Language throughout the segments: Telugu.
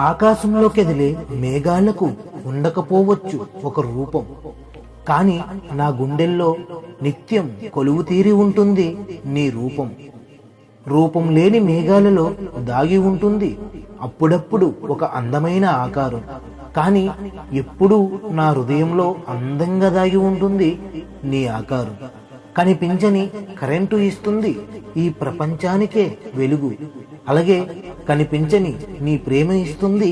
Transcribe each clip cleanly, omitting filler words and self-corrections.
ఆకాశంలో కదిలే మేఘాలకు ఉండకపోవచ్చు ఒక రూపం, కాని నా గుండెల్లో నిత్యం కొలువు తీరి ఉంటుంది నీ రూపం. రూపం లేని మేఘాలలో దాగి ఉంటుంది అప్పుడప్పుడు ఒక అందమైన ఆకారం, కాని ఎప్పుడూ నా హృదయంలో అందంగా దాగి ఉంటుంది నీ ఆకారం. కనిపించని కరెంటు ఇస్తుంది ఈ ప్రపంచానికే వెలుగు, అలాగే కనిపించని నీ ప్రేమ ఇస్తుంది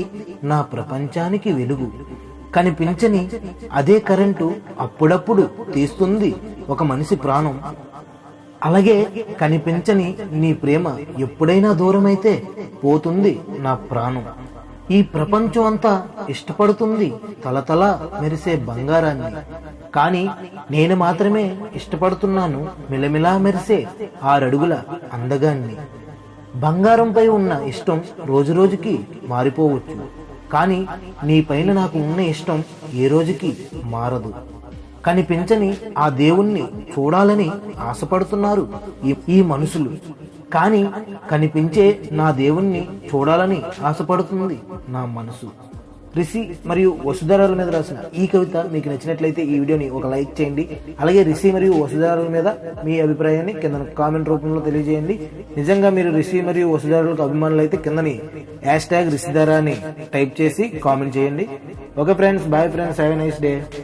నా ప్రపంచానికి వెలుగు. కనిపించని అదే కరెంటు అప్పుడప్పుడు తీస్తుంది ఒక మనిషి ప్రాణం, అలాగే కనిపించని నీ ప్రేమ ఎప్పుడైనా దూరమైతే పోతుంది నా ప్రాణం. ఈ ప్రపంచం అంతా ఇష్టపడుతుంది తలతల మెరిసే బంగారాన్ని, కానీ నేను మాత్రమే ఇష్టపడుతున్నాను మిలమిలా మెరిసే 6 అడుగుల అందగాన్ని. బంగారంపై ఉన్న ఇష్టం రోజు రోజుకి మారిపోవచ్చు, కానీ నీ పైన నాకు ఉన్న ఇష్టం ఏ రోజుకి మారదు. కనిపించని ఆ దేవుణ్ణి చూడాలని ఆశపడుతున్నారు ఈ మనుషులు, కానీ కనిపించే నా దేవుణ్ణి చూడాలని ఆశపడుతుంది నా మనసు. రిషి మరియు వసుధరాల మీద రాసిన ఈ కవిత మీకు నచ్చినట్లయితే ఈ వీడియోని ఒక లైక్ చేయండి. అలాగే రిషి మరియు వసుధరాల మీద మీ అభిప్రాయాన్ని కింద కామెంట్ రూపంలో తెలియజేయండి. నిజంగా మీరు రిషి మరియు వసుధరాలకు అభిమానులు అయితే కిందని #రిషిధర అని టైప్ చేసి కామెంట్ చేయండి. Okay friends, bye friends, have a nice day.